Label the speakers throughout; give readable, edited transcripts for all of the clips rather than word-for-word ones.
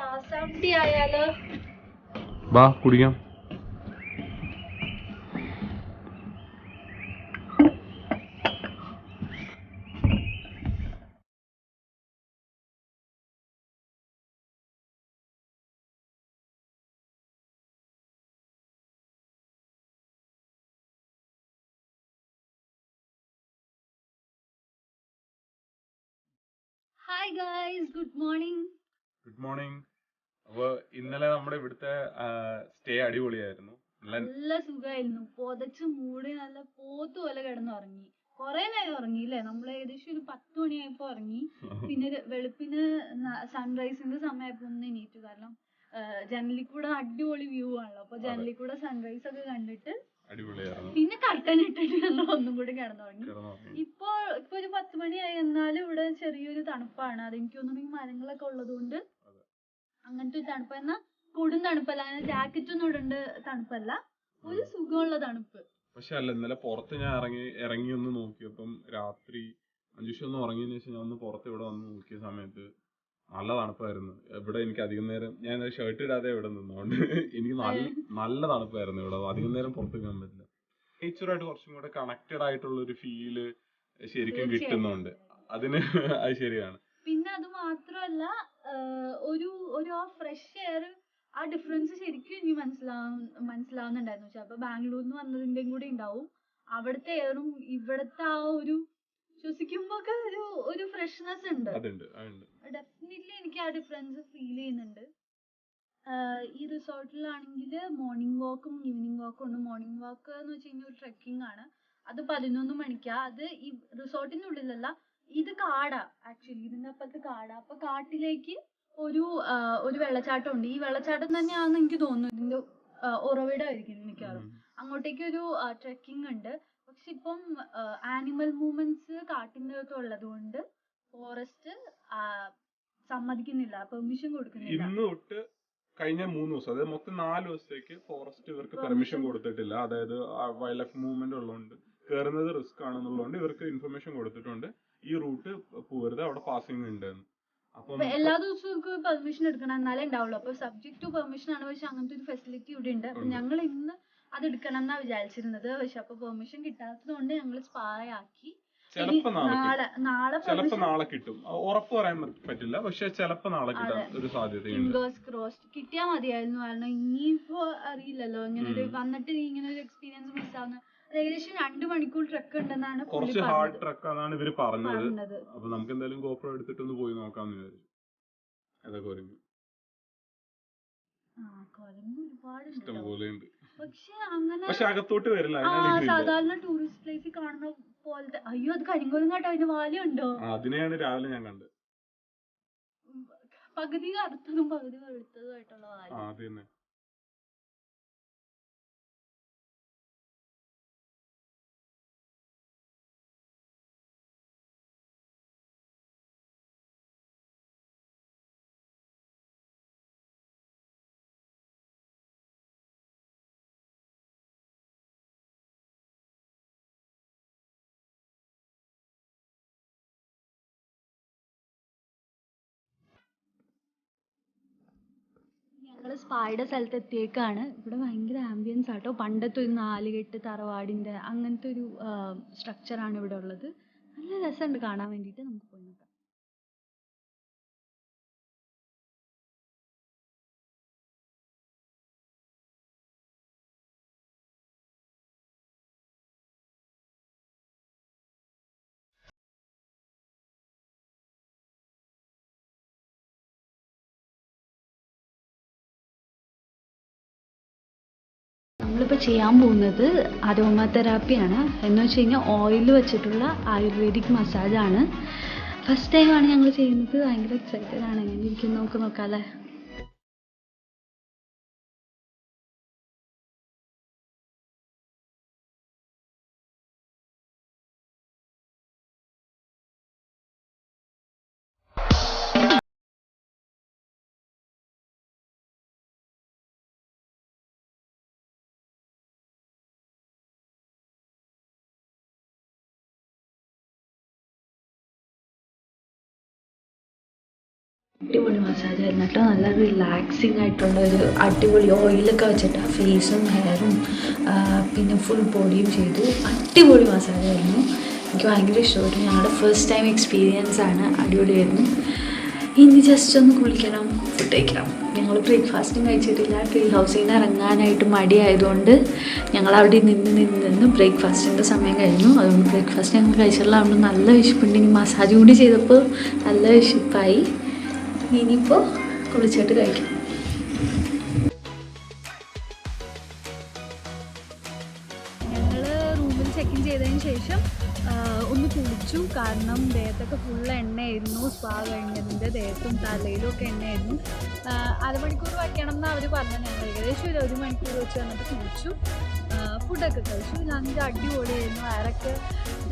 Speaker 1: Assam tea ആയാലോ?
Speaker 2: വാ കുടിക്കാം.
Speaker 1: Hi guys, good morning.
Speaker 2: Good morning. അപ്പൊ ഇന്നലെ നമ്മുടെ ഇവിടുത്തെ സ്റ്റേ അടിപൊളിയായിരുന്നു.
Speaker 1: നല്ല സുഖമായിരുന്നു. പൊതച്ച് മൂടി നല്ല പോത്ത് പോലെ കിടന്നുറങ്ങി. കൊറേ നേരം ഉറങ്ങി അല്ലേ? നമ്മൾ ഏകദേശം ഒരു 10 മണിയായപ്പോ ഉറങ്ങി. പിന്നെ വെളുപ്പിന് സൺറൈസിന്റെ സമയമായപ്പോ ഒന്ന് എണീറ്റു. കാരണം ജനലിൽ കൂടെ അടിപൊളി വ്യൂ ആണല്ലോ. അപ്പൊ ജനലിൽ കൂടെ സൺറൈസ് ഒക്കെ കണ്ടിട്ട് പിന്നെ കർട്ടൻ ഇട്ടിട്ട് നമ്മൾ ഒന്നും കൂടി കിടന്നുറങ്ങി. ഇപ്പൊ ഒരു 10 മണിയായി. എന്നാലും ഇവിടെ ചെറിയൊരു തണുപ്പാണ്. അതെനിക്ക് തോന്നുന്നു ഈ മരങ്ങളൊക്കെ ഉള്ളത് കൊണ്ട് അങ്ങനത്തെ ഒരു തണുപ്പ്. എന്നാ കൊടും തണുപ്പല്ല, അങ്ങനെ ജാക്കറ്റ് ഒന്നും ഇടേണ്ട തണുപ്പല്ല, ഒരു സുഖമുള്ള തണുപ്പ്.
Speaker 2: പക്ഷെ അല്ല, ഇന്നലെ പുറത്ത് ഞാൻ ഇറങ്ങി ഒന്ന് നോക്കിയപ്പം രാത്രി 5 ദിവസം ഒന്ന് ഉറങ്ങിയതിനു ശേഷം ഞാൻ ഒന്ന് പുറത്ത് ഇവിടെ വന്ന് നോക്കിയ സമയത്ത് നല്ല തണുപ്പായിരുന്നു. ഇവിടെ എനിക്ക് അധികം നേരം, ഞാൻ ഷർട്ട് ഇടാതെ ഇവിടെ നിന്നോണ്ട് എനിക്ക് നല്ല തണുപ്പായിരുന്നു ഇവിടെ. അധികം നേരം പുറത്ത് നിൽക്കാൻ പറ്റില്ല. നേച്ചറായിട്ട് കുറച്ചും കൂടെ കണക്റ്റഡ് ആയിട്ടുള്ള ഒരു ഫീല് ശരിക്കും കിട്ടുന്നുണ്ട്. അതിന് അത് ശരിയാണ്.
Speaker 1: പിന്നെ അത് മാത്രമല്ല, ഒരു ഫ്രഷ് എയർ, ആ ഡിഫറൻസ് ശരിക്കും എനിക്ക് മനസ്സിലാവുന്നുണ്ടായിരുന്നു. ചിലപ്പോ ബാംഗ്ലൂരിൽ നിന്ന് വന്നതിന്റെയും കൂടി ഉണ്ടാവും. അവിടുത്തെ എയറും ഇവിടുത്തെ ആ ഒരു ശ്വസിക്കുമ്പോ ഒക്കെ ഒരു ഫ്രഷ്നെസ് ഉണ്ട്. ഡെഫിനറ്റ്ലി എനിക്ക് ആ ഡിഫറൻസ് ഫീൽ ചെയ്യുന്നുണ്ട്. ഈ റിസോർട്ടിലാണെങ്കിൽ മോർണിംഗ് വാക്കും ഈവനിങ് വാക്കും ഉണ്ട്. മോർണിംഗ് വാക്ക് എന്ന് വെച്ച് കഴിഞ്ഞാൽ ഒരു ട്രെക്കിംഗ് ആണ്. അത് 11 മണിക്കാ. അത് ഈ റിസോർട്ടിന്റെ ഉള്ളിലല്ല, ഇത് കാടാ. ആക്ച്വലി ഇതിന്റെ അപ്പുറത്ത് കാടാ. അപ്പൊ കാട്ടിലേക്ക് ഒരു വെള്ളച്ചാട്ടം ഉണ്ട്. ഈ വെള്ളച്ചാട്ടം തന്നെയാണെന്ന് എനിക്ക് തോന്നുന്നു ഇതിന്റെ ഉറവിടമായിരിക്കും മിക്കവാറും. അങ്ങോട്ടേക്ക് ഒരു ട്രെക്കിംഗ് ഉണ്ട്. പക്ഷെ ഇപ്പം ആനിമൽ മൂവ്മെന്റ്സ് കാട്ടിന്റെ അകത്ത് ഉള്ളത് കൊണ്ട് ഫോറസ്റ്റ് സമ്മതിക്കുന്നില്ല, പെർമിഷൻ കൊടുക്കുന്നില്ല.
Speaker 2: ഇന്ന് തൊട്ട് കഴിഞ്ഞ 3 ദിവസം, അതായത് മൊത്തം 4 ദിവസത്തേക്ക് ഫോറസ്റ്റ് ഇവർക്ക് പെർമിഷൻ കൊടുത്തിട്ടില്ല. അതായത് വൈൽഡ് ലൈഫ് മൂവ്മെന്റ് ഉള്ളതുകൊണ്ട് കയറുന്നത് റിസ്ക് ആണെന്നുള്ളതുകൊണ്ട് ഇവർക്ക് ഇൻഫർമേഷൻ കൊടുത്തിട്ടുണ്ട്, ഈ റൂട്ട് പോരുത്, അവിടെ പാസിംഗ് ഉണ്ട്.
Speaker 1: അപ്പൊ എല്ലാ ദിവസവും പെർമിഷൻ എടുക്കണം, എന്നാലേ ഉണ്ടാവുള്ളൂ. അപ്പൊ സബ്ജക്ട് ടു പെർമിഷൻ ആണ്. പക്ഷെ അങ്ങനത്തെ ഒരു ഫെസിലിറ്റി ഇവിടെ ഉണ്ട്. അപ്പൊ ഞങ്ങൾ ഇന്ന് അത് എടുക്കണം എന്നാ വിചാരിച്ചിരുന്നത്. പക്ഷെ അപ്പൊ പെർമിഷൻ കിട്ടാത്തത് കൊണ്ട് ഞങ്ങൾ സ്പാ ആക്കി.
Speaker 2: നാളെ കിട്ടും, ഉറപ്പ് പറയാൻ പറ്റില്ല, പക്ഷെ ചിലപ്പോ നാളെ കിട്ടാൻ ഒരു സാധ്യതയുണ്ട്.
Speaker 1: കിട്ടിയാ മതിയായിരുന്നു. കാരണം ഇനിയിപ്പോ അറിയില്ലല്ലോ, ഇങ്ങനെ വന്നിട്ട് ഇങ്ങനെ ഒരു എക്സ്പീരിയൻസ് മിസ്സാവുന്ന. ഏകദേശം 2 മണിക്കൂർ ട്രക്ക് ഉണ്ടെന്നാണ്
Speaker 2: കുറച്ച് ഹാർഡ് ട്രക്ക് ആണെന്നാണ് ഇവര് പറഞ്ഞത്. അപ്പൊ നമുക്ക് എന്തായാലും ഗോപ്രോ എടുത്തിട്ടൊന്ന് പോയി നോക്കാന്ന് വിചാരിച്ചു. അതൊക്കെ ഒരുങ്ങി ഇഷ്ടം പോലെ ഉണ്ട്. പക്ഷെ അകത്തോട്ട് വരില്ല.
Speaker 1: സാധാരണ ടൂറിസ്റ്റ് പ്ലേസിൽ കാണുന്ന പോലത്തെ. അയ്യോ, അത് കരിങ്കോലും കേട്ടോ, അതിന് വാലുണ്ടോ?
Speaker 2: അതിനെയാണ് രാവിലെ ഞാൻ കണ്ടത്.
Speaker 1: പകുതി കറുത്തതും പകുതി വെളുത്തതും ആയിട്ടുള്ള വാല്. ഞങ്ങള് സ്പായുടെ സ്ഥലത്ത് എത്തിയേക്കാണ്. ഇവിടെ ഭയങ്കര ആംബിയൻസ് ആട്ടോ. പണ്ടത്തെ ഒരു 4 കെട്ട് തറവാടിന്റെ അങ്ങനത്തെ ഒരു സ്ട്രക്ചറാണ് ഇവിടെ ഉള്ളത്. നല്ല രസമുണ്ട് കാണാൻ വേണ്ടിയിട്ട്. നമുക്ക് പോയി നോക്കാം. നമ്മളിപ്പോൾ ചെയ്യാൻ പോകുന്നത് അരോമ തെറാപ്പിയാണ്. എന്ന് വെച്ച് കഴിഞ്ഞാൽ ഓയിൽ വെച്ചിട്ടുള്ള ആയുർവേദിക് മസാജാണ്. ഫസ്റ്റ് ടൈമാണ് ഞങ്ങൾ ചെയ്യുന്നത്. ഭയങ്കര എക്സൈറ്റഡ് ആണ്. എങ്ങനെ ഇരിക്കും നമുക്ക് നോക്കാം അല്ലേ? അടിപൊളി മസാജ് ആയിരുന്നു കേട്ടോ. നല്ല റിലാക്സിങ് ആയിട്ടുള്ള ഒരു അടിപൊളി ഓയിലൊക്കെ വെച്ചിട്ട് ഫേസും ഹെയറും പിന്നെ ഫുൾ ബോഡിയും ചെയ്തു. അടിപൊളി മസാജ് ആയിരുന്നു. എനിക്ക് ഭയങ്കര ഇഷ്ടപ്പെട്ടു. ഞങ്ങളുടെ ഫസ്റ്റ് ടൈം എക്സ്പീരിയൻസ് ആണ്. അടിപൊളിയായിരുന്നു. ഇനി ജസ്റ്റ് ഒന്ന് കുളിക്കണം, ഫുഡ് കഴിക്കണം. ഞങ്ങൾ ബ്രേക്ക്ഫാസ്റ്റും കഴിച്ചിട്ടില്ല. ട്രീ ഹൗസിൽ നിന്ന് ഇറങ്ങാനായിട്ട് മടിയായതുകൊണ്ട് ഞങ്ങൾ അവിടെ നിന്ന് ബ്രേക്ക്ഫാസ്റ്റിൻ്റെ സമയം കഴിഞ്ഞു. അതുകൊണ്ട് ബ്രേക്ക്ഫാസ്റ്റ് ഞങ്ങൾ കഴിച്ചിട്ടില്ല. അതുകൊണ്ട് നല്ല വിശപ്പുണ്ടെങ്കിൽ മസാജ് കൂടി ചെയ്തപ്പോൾ നല്ല വിശപ്പായി. ഇനിയിപ്പോൾ കുളിച്ചിട്ട് കഴിക്കാം. ഞങ്ങൾ റൂമിൽ ചെക്ക് ഇൻ ചെയ്തതിന് ശേഷം ഒന്ന് കുളിച്ചു. കാരണം ദേഹത്തൊക്കെ ഫുൾ എണ്ണയായിരുന്നു. സ്പാ കഴിഞ്ഞതിൻ്റെ ദേഹത്തും തലയിലും ഒക്കെ എണ്ണയായിരുന്നു. അരമണിക്കൂർ വയ്ക്കണം എന്ന് അവർ പറഞ്ഞു. ഞങ്ങൾ ഏകദേശം ഒരു മണിക്കൂർ വെച്ച് വന്നിട്ട് കുളിച്ചു. ഫുഡൊക്കെ കഴിച്ചു. ലഞ്ച് അടിപൊളിയായിരുന്നു. വയറൊക്കെ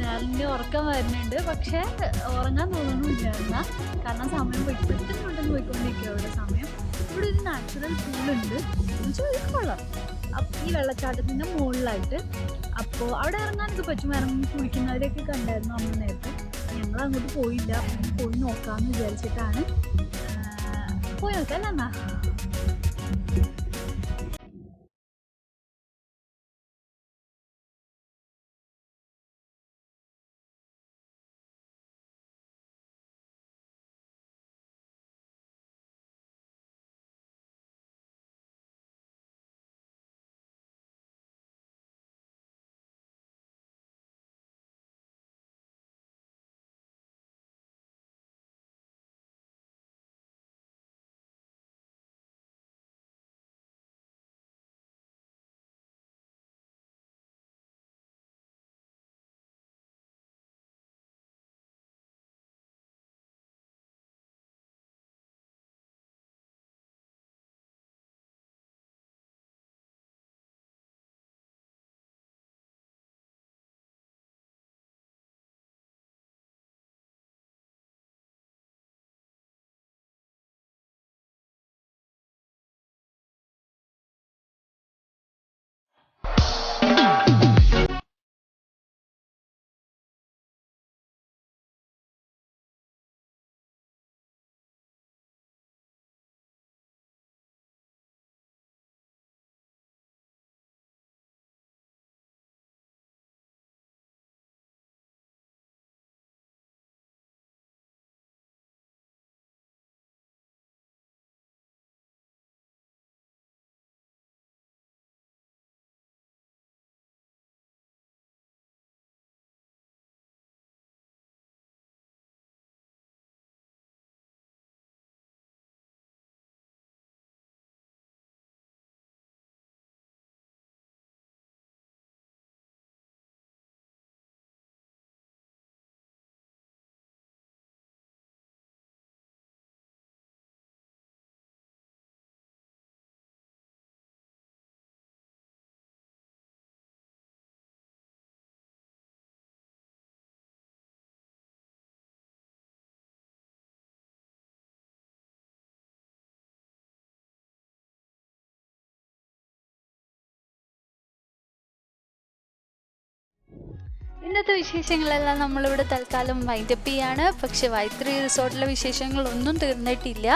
Speaker 1: രാവിലെ ഉറക്കം വരുന്നുണ്ട്. പക്ഷേ ഉറങ്ങാൻ തോന്നുന്നില്ലായിരുന്ന കാരണം സമയം പെട്ടെന്ന് പോയിക്കൊണ്ടിരിക്കുക. ഇവിടെ സമയം ഇവിടെ ഒരു നാച്ചുറൽ പൂളുണ്ട് എന്നുവെച്ചാൽ ഒരു കുളം ഈ വെള്ളച്ചാട്ടത്തിൻ്റെ മുകളിലായിട്ട്. അപ്പോൾ അവിടെ ഇറങ്ങാനൊക്കെ പറ്റും. ഇറങ്ങി കുളിക്കുന്നവരെയൊക്കെ കണ്ടായിരുന്നു അമ്മ നേരത്തെ. ഞങ്ങൾ അങ്ങോട്ട് പോയില്ല. പോയി നോക്കാമെന്ന് വിചാരിച്ചിട്ടാണ്. പോയി നോക്കാം എന്നാ. ഇന്നത്തെ വിശേഷങ്ങളെല്ലാം നമ്മളിവിടെ തൽക്കാലം വൈൻഡപ്പ് ചെയ്യാണ്. പക്ഷെ വൈത്രി റിസോർട്ടിലെ വിശേഷങ്ങളൊന്നും തീർന്നിട്ടില്ല.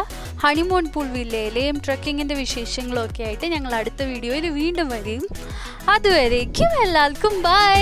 Speaker 1: ഹണിമൂൺ പൂൾ വില്ലയിലെയും ട്രക്കിങ്ങിൻ്റെ വിശേഷങ്ങളും ഒക്കെ ആയിട്ട് ഞങ്ങൾ അടുത്ത വീഡിയോയിൽ വീണ്ടും വരും. അതുവരേക്കും എല്ലാവർക്കും ബൈ.